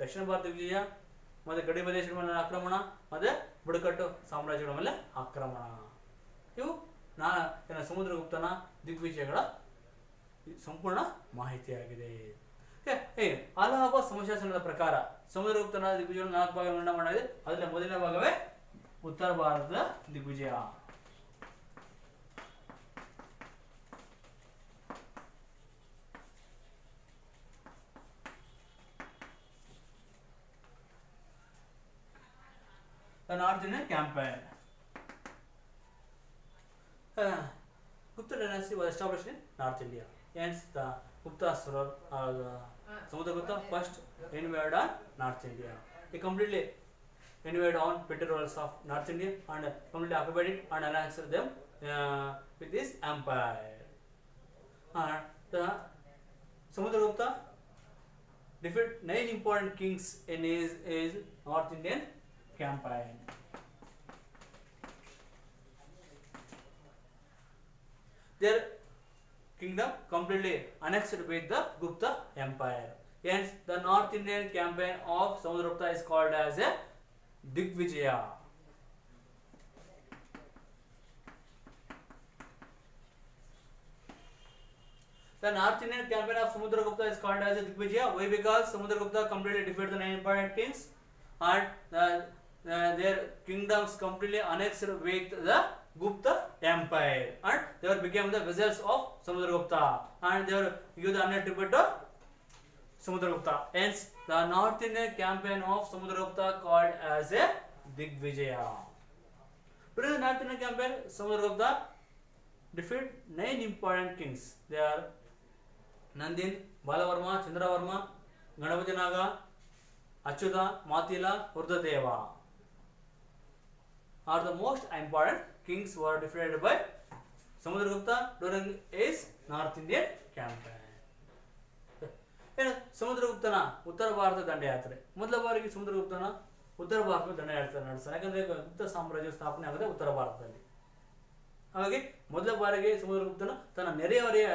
ದಕ್ಷಿಣ ಭಾರತ ದಿಗ್ವಿಜಯ, ಮತ್ತೆ ಗಡಿ ಪ್ರದೇಶಗಳ ಮೇಲೆ ಆಕ್ರಮಣ, ಮತ್ತೆ ಬುಡಕಟ್ಟು ಸಾಮ್ರಾಜ್ಯಗಳ ಮೇಲೆ ಆಕ್ರಮಣ. ಇವು ಸಮುದ್ರಗುಪ್ತನ ದಿಗ್ವಿಜಯಗಳ ಸಂಪೂರ್ಣ ಮಾಹಿತಿಯಾಗಿದೆ. ಅಲಹಾಬಾದ್ ಸಮಶಾಸನದ ಪ್ರಕಾರ ಸಮುದ್ರಗುಪ್ತನ ದಿಗ್ವಿಜಯ 4 ಭಾಗ ವಿಂಗಡಣೆ ಮಾಡಲಾಗಿದೆ. ಅದರಲ್ಲಿ ಮೊದಲನೇ ಭಾಗವೇ ಉತ್ತರ ಭಾರತದ ದಿಗ್ವಿಜಯ. The North Indian campaign. Gupta dynasty was established in North India. Hence, the Guptas were Samudragupta first invaded on North India. He completely invaded on petty rulers of North India and completely occupied it and annexed them with his empire. The Samudragupta defeated 9 important kings in his North Indian campaign. Their kingdom completely annexed with the Gupta Empire. Hence, the North Indian campaign of Samudragupta is called as a Digvijaya. The North Indian campaign of Samudragupta is called as a Digvijaya. Why? Because Samudragupta completely defeated the 9 important kings and their kingdoms completely annexed with the Gupta Empire, and they became the vassals of Samudragupta, and they were give the honor tribute to Samudragupta. Hence, the North Indian campaign of Samudragupta called as a Digvijaya. During the North Indian campaign, Samudragupta defeated 9 important kings. They are Nandin, Balavarma, Chandravarma, Ganapati Naga, Achyuta, Matila, Urdadeva are the most important kings who are defeated by Samudragupta during his North Indian campaign. ಸಮುದ್ರಗುಪ್ತನ ಉತ್ತರ ಭಾರತ ದಂಡಯಾತ್ರೆ ಮೊದಲ ಬಾರಿಗೆ ಸಮುದ್ರಗುಪ್ತನ ಉತ್ತರ ಭಾರತದ ದಂಡಯಾತ್ರೆ ನಡೆಸ್ತಾನೆ. ಯಾಕಂದ್ರೆ ಗುಪ್ತ ಸಾಮ್ರಾಜ್ಯ ಸ್ಥಾಪನೆ ಆಗುತ್ತೆ ಉತ್ತರ ಭಾರತದಲ್ಲಿ. ಹಾಗಾಗಿ ಮೊದಲ ಬಾರಿಗೆ ಸಮುದ್ರಗುಪ್ತನ ತನ್ನ ನೆರೆಹೊರೆಯ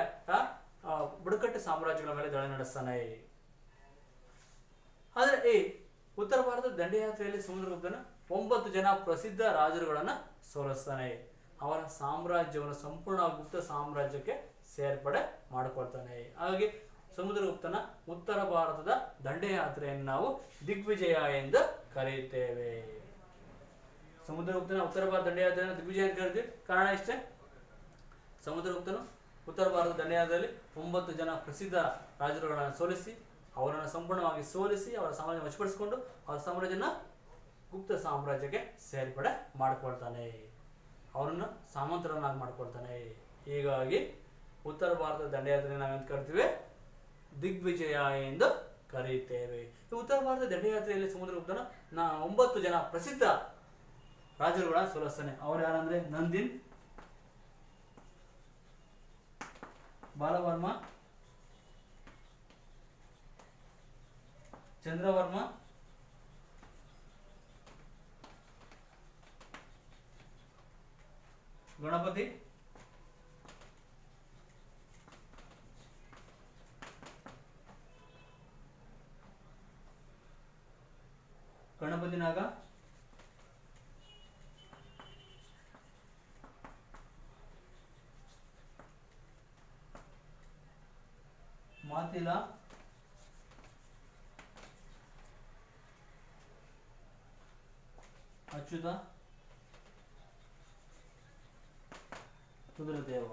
ಬುಡಕಟ್ಟು ಸಾಮ್ರಾಜ್ಯಗಳ ಮೇಲೆ ದಾಳಿ ನಡೆಸ್ತಾನೆ. ಆದರೆ ಈ ಉತ್ತರ ಭಾರತದ ದಂಡಯಾತ್ರೆಯಲ್ಲಿ ಸಮುದ್ರಗುಪ್ತನ 9 ಜನ ಪ್ರಸಿದ್ಧ ರಾಜರುಗಳನ್ನ ಸೋಲಿಸ್ತಾನೆ. ಅವರ ಸಾಮ್ರಾಜ್ಯವನ್ನು ಸಂಪೂರ್ಣ ಗುಪ್ತ ಸಾಮ್ರಾಜ್ಯಕ್ಕೆ ಸೇರ್ಪಡೆ ಮಾಡಿಕೊಳ್ತಾನೆ. ಹಾಗಾಗಿ ಸಮುದ್ರಗುಪ್ತನ ಉತ್ತರ ಭಾರತದ ದಂಡಯಾತ್ರೆಯನ್ನು ನಾವು ದಿಗ್ವಿಜಯ ಎಂದು ಕರೆಯುತ್ತೇವೆ. ಸಮುದ್ರಗುಪ್ತನ ಉತ್ತರ ಭಾರತ ದಂಡಯಾತ್ರೆಯನ್ನು ದಿಗ್ವಿಜಯ ಅಂತ ಕರಿತೀವಿ. ಕಾರಣ ಇಷ್ಟೇ, ಸಮುದ್ರಗುಪ್ತನು ಉತ್ತರ ಭಾರತ ದಂಡಯಾತ್ರೆಯಲ್ಲಿ 9 ಜನ ಪ್ರಸಿದ್ಧ ರಾಜರುಗಳನ್ನು ಸೋಲಿಸಿ ಅವರನ್ನು ಸಂಪೂರ್ಣವಾಗಿ ಸೋಲಿಸಿ ಅವರ ಸಾಮ್ರಾಜ್ಯ ವಶಪಡಿಸಿಕೊಂಡು ಅವರ ಸಾಮ್ರಾಜ್ಯನ ಗುಪ್ತ ಸಾಮ್ರಾಜ್ಯಕ್ಕೆ ಸೇರ್ಪಡೆ ಮಾಡಿಕೊಳ್ತಾನೆ. ಅವರನ್ನು ಸಾಮಂತರನ್ನಾಗಿ ಮಾಡ್ಕೊಳ್ತಾನೆ. ಹೀಗಾಗಿ ಉತ್ತರ ಭಾರತದ ದಂಡಯಾತ್ರೆ ನಾವೆಂತ ಕರಿತೀವಿ? ದಿಗ್ವಿಜಯ ಎಂದು ಕರೆಯುತ್ತೇವೆ. ಈ ಉತ್ತರ ಭಾರತದ ದಂಡಯಾತ್ರೆಯಲ್ಲಿ ಸಮುದ್ರಗುಪ್ತನ 9 ಜನ ಪ್ರಸಿದ್ಧ ರಾಜರುಗಳನ್ನ ಸೋಲಿಸ್ತಾನೆ. ಅವರು ಯಾರಂದ್ರೆ ನಂದಿನ್, ಬಾಲವರ್ಮ, ಚಂದ್ರವರ್ಮ, ಗಣಪತಿ, ಗಣಪತಿ ನಾಗ, ಮಾತಿಲ, ಅಚ್ಯುತ, ರುದ್ರದೇವ.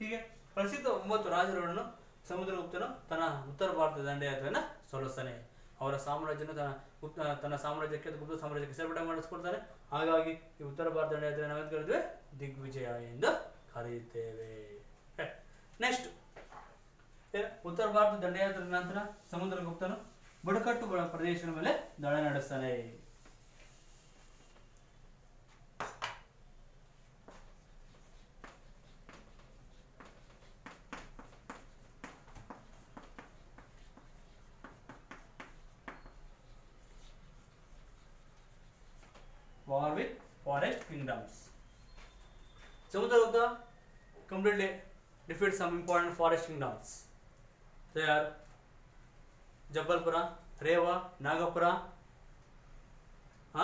ಹೀಗೆ ಪ್ರಸಿದ್ಧ 9 ರಾಜರುಗಳನ್ನು ಸಮುದ್ರಗುಪ್ತನು ತನ್ನ ಉತ್ತರ ಭಾರತದ ದಂಡಯಾತ್ರೆಯನ್ನು ಸೋಲಿಸ್ತಾನೆ. ಅವರ ಸಾಮ್ರಾಜ್ಯನ ತನ್ನ ಸಾಮ್ರಾಜ್ಯಕ್ಕೆ ಗುಪ್ತ ಸಾಮ್ರಾಜ್ಯಕ್ಕೆ ಸೇರ್ಪಡೆ ಮಾಡಿಸ್ಕೊಳ್ತಾನೆ. ಹಾಗಾಗಿ ಈ ಉತ್ತರ ಭಾರತ ದಂಡಯಾತ್ರೆ ನಾವೇನು ಕರೀತೀವಿ? ದಿಗ್ವಿಜಯ ಎಂದು ಕರೆಯುತ್ತೇವೆ. ನೆಕ್ಸ್ಟ್, ಉತ್ತರ ಭಾರತ ದಂಡಯಾತ್ರೆ ನಂತರ ಸಮುದ್ರಗುಪ್ತನು ಬುಡಕಟ್ಟು ಪ್ರದೇಶದ ಮೇಲೆ ದಾಳಿ ನಡೆಸ್ತಾನೆ. War with forest kingdoms. Samudragupta completely defeats some important forest kingdoms. They are Jabalpura, Rewa, Nagapura,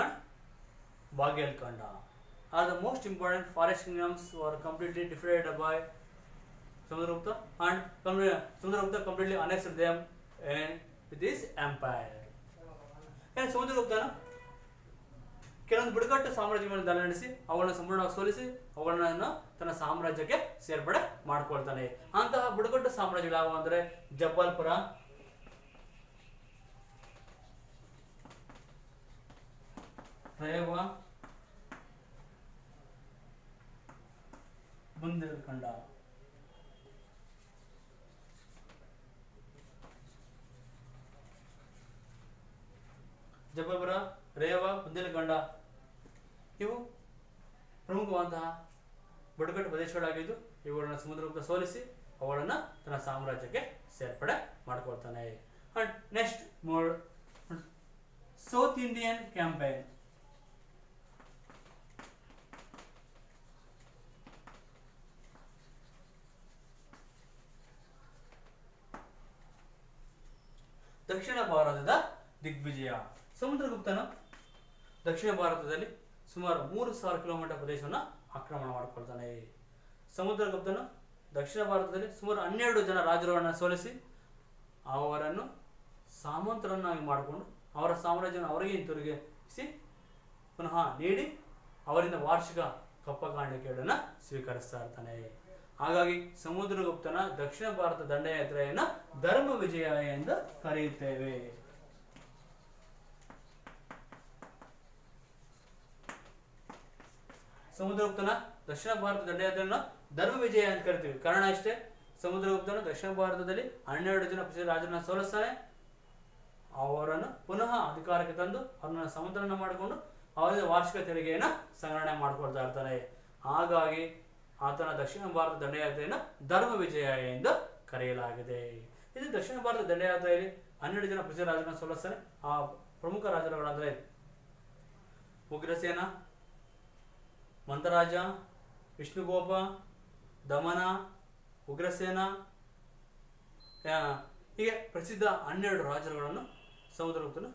and Baghelkhanda are the most important forest kingdoms who are completely defeated by Samudragupta, and Samudragupta completely annexed them with his empire. And Samudragupta ಕೆಲವೊಂದು ಬುಡಕಟ್ಟು ಸಾಮ್ರಾಜ್ಯಗಳನ್ನು ದಾಳಿ ನಡೆಸಿ ಅವುಗಳನ್ನು ಸಂಪೂರ್ಣವಾಗಿ ಸೋಲಿಸಿ ಅವುಗಳನ್ನು ತನ್ನ ಸಾಮ್ರಾಜ್ಯಕ್ಕೆ ಸೇರ್ಪಡೆ ಮಾಡಿಕೊಳ್ತಾನೆ. ಅಂತಹ ಬುಡಕಟ್ಟು ಸಾಮ್ರಾಜ್ಯಗಳು ಯಾವುವು ಅಂದರೆ ಜಬ್ಬಲ್ಪುರ, ರೇವಾ, ಬುಂದೇಲ್ಖಂಡ. ಜಬ್ಬಲ್ಪುರ, ರೇವಾ, ಬುಂದೇಲ್ಖಂಡ ಇವು ಪ್ರಮುಖವಾದಂತಹ ಬುಡಕಟ್ಟು ಪ್ರದೇಶಗಳಾಗಿದ್ದು ಇವುಗಳನ್ನು ಸಮುದ್ರಗುಪ್ತ ಸೋಲಿಸಿ ಅವುಗಳನ್ನು ತನ್ನ ಸಾಮ್ರಾಜ್ಯಕ್ಕೆ ಸೇರ್ಪಡೆ ಮಾಡಿಕೊಳ್ತಾನೆ. And next mode south Indian campaign. ದಕ್ಷಿಣ ಭಾರತದ ದಿಗ್ವಿಜಯ. ಸಮುದ್ರಗುಪ್ತನು ದಕ್ಷಿಣ ಭಾರತದಲ್ಲಿ ಸುಮಾರು 3000 ಕಿಲೋಮೀಟರ್ ಪ್ರದೇಶವನ್ನು ಆಕ್ರಮಣ ಮಾಡಿಕೊಳ್ತಾನೆ. ಸಮುದ್ರಗುಪ್ತನು ದಕ್ಷಿಣ ಭಾರತದಲ್ಲಿ ಸುಮಾರು 12 ಜನ ರಾಜರುಗಳನ್ನು ಸೋಲಿಸಿ ಅವರನ್ನು ಸಾಮಂತರನ್ನಾಗಿ ಮಾಡಿಕೊಂಡು ಅವರ ಸಾಮ್ರಾಜ್ಯವನ್ನು ಅವರಿಗೆ ಹಿಂತಿರುಗಿಸಿ ಪುನಃ ನೀಡಿ ಅವರಿಂದ ವಾರ್ಷಿಕ ಕಪ್ಪಕಾಣಿಕೆಗಳನ್ನು ಸ್ವೀಕರಿಸ್ತಾ ಇರ್ತಾನೆ. ಹಾಗಾಗಿ ಸಮುದ್ರಗುಪ್ತನ ದಕ್ಷಿಣ ಭಾರತ ದಂಡಯಾತ್ರೆಯನ್ನು ಧರ್ಮ ವಿಜಯ ಎಂದು ಕರೆಯುತ್ತೇವೆ. ಸಮುದ್ರಗುಪ್ತನ ದಕ್ಷಿಣ ಭಾರತ ದಂಡಯಾತ್ರೆಯನ್ನು ಧರ್ಮ ವಿಜಯ ಅಂತ ಕರಿತೀವಿ. ಕಾರಣ ಅಷ್ಟೇ, ಸಮುದ್ರಗುಪ್ತನು ದಕ್ಷಿಣ ಭಾರತದಲ್ಲಿ 12 ಜನ ರಾಜರನ್ನು ಸೋಲಿಸ್ತಾನೆ. ಅವರನ್ನು ಪುನಃ ಅಧಿಕಾರಕ್ಕೆ ತಂದು ಅವರನ್ನು ಸಮಂತ್ರಣ ಮಾಡಿಕೊಂಡು ಅವರಿಂದ ವಾರ್ಷಿಕ ತೆರಿಗೆಯನ್ನು ಸಂಗ್ರಹಣೆ ಮಾಡಿಕೊಳ್ತಾ ಇರ್ತಾನೆ. ಹಾಗಾಗಿ ಆತನ ದಕ್ಷಿಣ ಭಾರತ ದಂಡಯಾತ್ರೆಯನ್ನು ಧರ್ಮ ವಿಜಯ ಎಂದು ಕರೆಯಲಾಗಿದೆ. ಇದು ದಕ್ಷಿಣ ಭಾರತ ದಂಡಯಾತ್ರೆಯಲ್ಲಿ 12 ಜನ ರಾಜರನ್ನು ಸೋಲಿಸ್ತಾನೆ. ಆ ಪ್ರಮುಖ ರಾಜರುಗಳಂದ್ರೆ ಉಗ್ರಸೇನ, ಮಂದರಾಜ, ವಿಷ್ಣುಗೋಪ, ದಮನ, ಉಗ್ರಸೇನ, ಹೀಗೆ ಪ್ರಸಿದ್ಧ 12 ರಾಜರುಗಳನ್ನು ಸಮುದ್ರಗುಪ್ತನು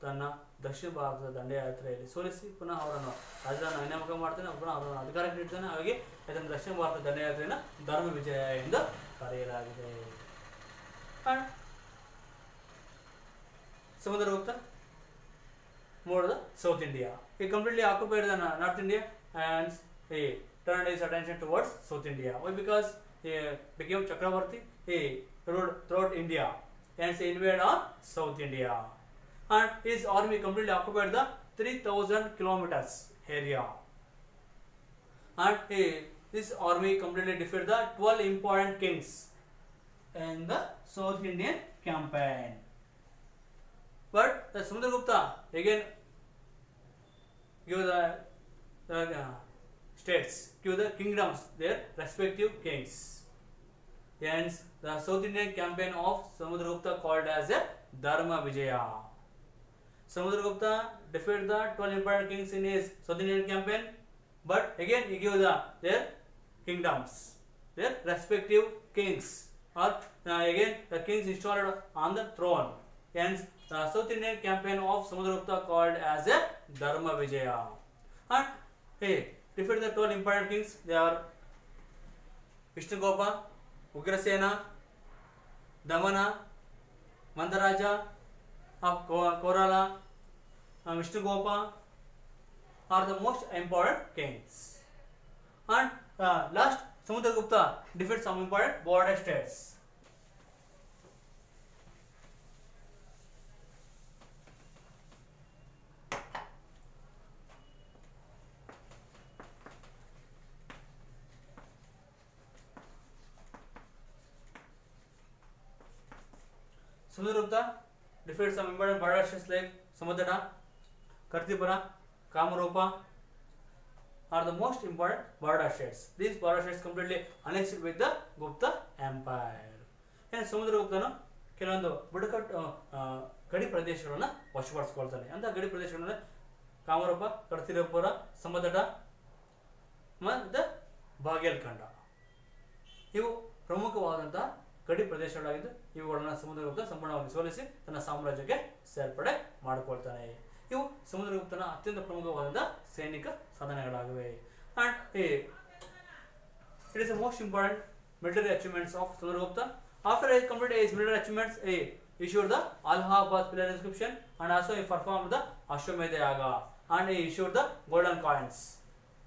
ತನ್ನ ದಕ್ಷಿಣ ಭಾರತದ ದಂಡಯಾತ್ರೆಯಲ್ಲಿ ಸೋಲಿಸಿ ಪುನಃ ಅವರನ್ನು ರಾಜರನ್ನು ನೇಮಕ ಮಾಡ್ತಾನೆ, ಪುನಃ ಅವರನ್ನು ಅಧಿಕಾರಕ್ಕೆ ನೀಡ್ತಾನೆ. ಹಾಗಾಗಿ ಇದನ್ನು ದಕ್ಷಿಣ ಭಾರತ ದಂಡಯಾತ್ರೆಯನ್ನು ಧರ್ಮ ವಿಜಯ ಎಂದು ಕರೆಯಲಾಗಿದೆ. Samudragupta moved the South India. He completely occupied the North India and he turned his attention towards South India. Why? Because he became Chakravarti. He ruled throughout India and he invaded on South India. And his army completely occupied the 3000 kilometers area. And his army completely defeated the 12 important kings in the South Indian campaign. But the Samudragupta again give the states, give the kingdoms their respective kings. Hence, the South Indian campaign of Samudragupta called as a Dharma Vijaya. Samudragupta defeated the 12 important kings in his South Indian campaign, but again he gave their kingdoms, their respective kings, or again the kings installed on the throne. Hence, the South Indian campaign of Samudragupta called as a Dharma Vijaya. And he defeated the 12 important kings. They are Vishnugopa, Ugrasena, Damana, Mandaraja of Korala, Vishnugopa are the most important kings. And last, Samudragupta defeated some important border states. Samudragupta defeated some important border states like Samudrada, Kartipura, Kamarupa are the most important border states. These border states completely annexed with the Gupta Empire. And ಸಮುದ್ರಗುಪ್ತನು ಕೆಲವೊಂದು ಬುಡಕಟ್ಟು ಗಡಿ ಪ್ರದೇಶಗಳನ್ನು ವಶಪಡಿಸಿಕೊಳ್ತಾನೆ. ಅಂತ ಗಡಿ ಪ್ರದೇಶಗಳನ್ನು ಕಾಮರೂಪ, ಕರ್ತಿರಪುರ, ಸಮತಟ ಮತ್ತು ಬಾಗೇಲ್ಖಂಡ ಇವು ಪ್ರಮುಖವಾದಂತಹ ಗಡಿ ಪ್ರದೇಶಗಳಾಗಿದ್ದು ಇವುಗಳನ್ನು ಸಮುದ್ರಗುಪ್ತ ಸಂಪೂರ್ಣವಾಗಿ ಸೋಲಿಸಿ ತನ್ನ ಸಾಮ್ರಾಜ್ಯಕ್ಕೆ ಸೇರ್ಪಡೆ ಮಾಡಿಕೊಳ್ತಾನೆ. ಇವು ಸಮುದ್ರಗುಪ್ತನ ಅತ್ಯಂತ ಪ್ರಮುಖವಾದ ಸೈನಿಕ ಸಾಧನೆಗಳಾಗಿವೆ. And it is the most important military achievements of Samudragupta. After he completed his military achievements, he issued the Allahabad pillar inscription and also he performed the Ashwamedha Yaga and he issued the golden coins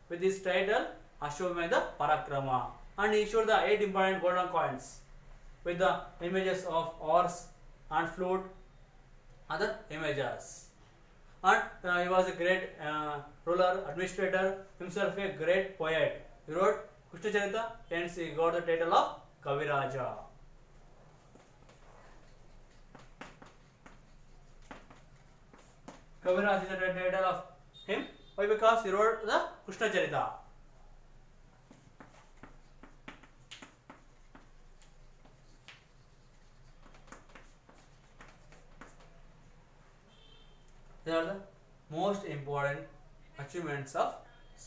with his title Ashwamedha Parakrama, and he issued the 8 important golden coins with the images of horse and flute, other images. And he was a great ruler, administrator, himself a great poet. He wrote Krishna Charita, hence he got the title of Kaviraja. Kaviraj is the title of him. Why? Because he wrote the Krishna Charita. These are the most important achievements of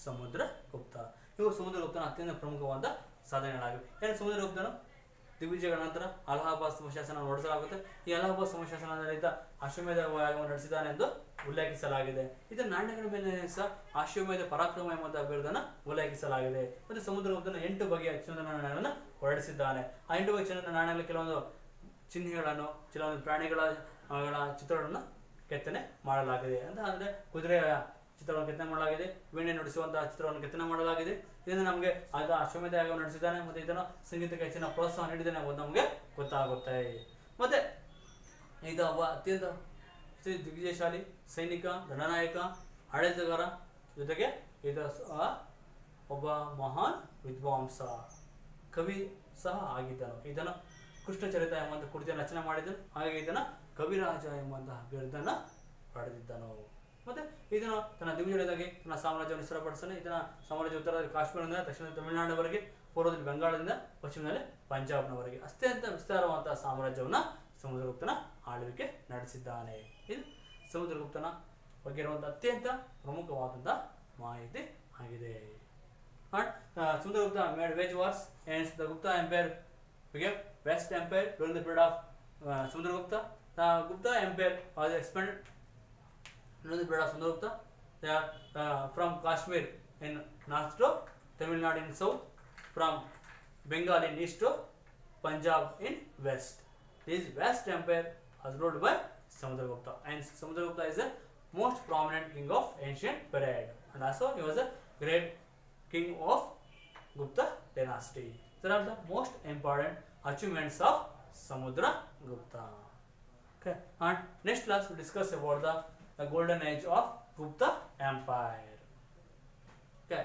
Samudragupta. ಇವು ಸಮುದ್ರಗುಪ್ತನ ಅತ್ಯಂತ ಪ್ರಮುಖವಾದ ಸಾಧನೆಗಳಾಗಿವೆ. ಏನು ಸಮುದ್ರಗುಪ್ತನು ದಿಗ್ವಿಜಯಗಳ ನಂತರ ಅಲಹಾಬಾದ್ ಸಮಶಾಸನ ಹೊರಡಿಸಲಾಗುತ್ತೆ. ಈ ಅಲಹಾಬಾದ್ ಸಮಶಾಸನದಿಂದ ಅಶ್ವಮೇಧ ಯಾಗವನ್ನು ನಡೆಸಿದ್ದಾನೆ ಎಂದು ಉಲ್ಲೇಖಿಸಲಾಗಿದೆ. ಇದರ ನಾಣ್ಯಗಳ ಮೇಲೆ ಸಹ ಅಶ್ವಮೇಧ ಪರಾಕ್ರಮ ಎಂಬಂತಹ ಬಿರುದನ್ನು ಉಲ್ಲೇಖಿಸಲಾಗಿದೆ. ಮತ್ತು ಸಮುದ್ರಗುಪ್ತನ 8 ಬಗೆಯ ಚಿನ್ನದ ನಾಣ್ಯಗಳನ್ನು ಹೊರಡಿಸಿದ್ದಾನೆ. ಆ 8 ಬಗೆಯ ಚಿನ್ನದ ನಾಣ್ಯಗಳಲ್ಲಿ ಕೆಲವೊಂದು ಚಿಹ್ನೆಗಳನ್ನು, ಕೆಲವೊಂದು ಪ್ರಾಣಿಗಳ ಚಿತ್ರಗಳನ್ನು ಕೆತ್ತನೆ ಮಾಡಲಾಗಿದೆ. ಅಂತ ಅಂದರೆ ಕುದುರೆಯ ಚಿತ್ರವನ್ನು ಕೆತ್ತನೆ ಮಾಡಲಾಗಿದೆ, ವೀಣೆ ನುಡಿಸುವಂತಹ ಚಿತ್ರವನ್ನು ಕೆತ್ತನೆ ಮಾಡಲಾಗಿದೆ. ಇದನ್ನು ನಮಗೆ ಆಗ ಅಶ್ವಮೇಧ ಯಾಗವನ್ನು ನಡೆಸಿದ್ದಾನೆ ಮತ್ತು ಇದನ್ನು ಸಂಗೀತಕ್ಕೆ ಹೆಚ್ಚಿನ ಪ್ರೋತ್ಸಾಹ ನೀಡಿದ್ದಾನೆ ಎಂಬುದು ನಮಗೆ ಗೊತ್ತಾಗುತ್ತೆ. ಮತ್ತೆ ಈತ ಒಬ್ಬ ಅತ್ಯಂತ ದಿಗ್ವಿಜಯಶಾಲಿ ಸೈನಿಕ, ದಂಡನಾಯಕ, ಆಡಳಿತಗಾರ, ಜೊತೆಗೆ ಈತ ಒಬ್ಬ ಮಹಾನ್ ವಿದ್ವಾಂಸ, ಕವಿ ಸಹ ಆಗಿದ್ದನು. ಇದನ್ನು ಕೃಷ್ಣ ಚರಿತ ಎಂಬಂತಹ ಕೃತಿಯನ್ನು ರಚನೆ ಮಾಡಿದನು. ಹಾಗೆ ಇದನ್ನು ಕವಿರಾಜ ಎಂಬಂತಹ ಬಿರುದನ್ನು ಪಡೆದಿದ್ದನು. ಮತ್ತೆ ಇದನ್ನು ತನ್ನ ದಿಗ್ವಿಜಯದಾಗಿ ತನ್ನ ಸಾಮ್ರಾಜ್ಯವನ್ನು ಸ್ಥಿರಪಡಿಸಲು ಇದನ್ನ ಸಾಮ್ರಾಜ್ಯ ಉತ್ತರದಲ್ಲಿ ಕಾಶ್ಮೀರದಿಂದ ದಕ್ಷಿಣ ತಮಿಳುನಾಡಿನವರೆಗೆ, ಪೂರ್ವದಲ್ಲಿ ಬೆಂಗಾಳದಿಂದ ಪಶ್ಚಿಮದಲ್ಲಿ ಪಂಜಾಬ್ನವರೆಗೆ ಅತ್ಯಂತ ವಿಸ್ತಾರವಾದಂತಹ ಸಾಮ್ರಾಜ್ಯವನ್ನು ಸಮುದ್ರಗುಪ್ತನ ಆಳ್ವಿಕೆ ನಡೆಸಿದ್ದಾನೆ. ಇದು ಸಮುದ್ರಗುಪ್ತನ ಬಗ್ಗೆ ಇರುವಂತಹ ಅತ್ಯಂತ ಪ್ರಮುಖವಾದಂತಹ ಮಾಹಿತಿ ಆಗಿದೆ. Samudragupta made wage wars and the Gupta Empire became West Empire during the period of Samudragupta. The Gupta Empire was expanded during the period of Samudragupta. They are from Kashmir in north to Tamil Nadu in south, from Bengal in east to Punjab in west. This West Empire was ruled by Samudragupta, and Samudragupta is the most prominent king of ancient period, and also he was a great king of Gupta dynasty. These are the most important achievements of Samudragupta. Okay, and next class we discuss about the golden age of Gupta Empire. Okay.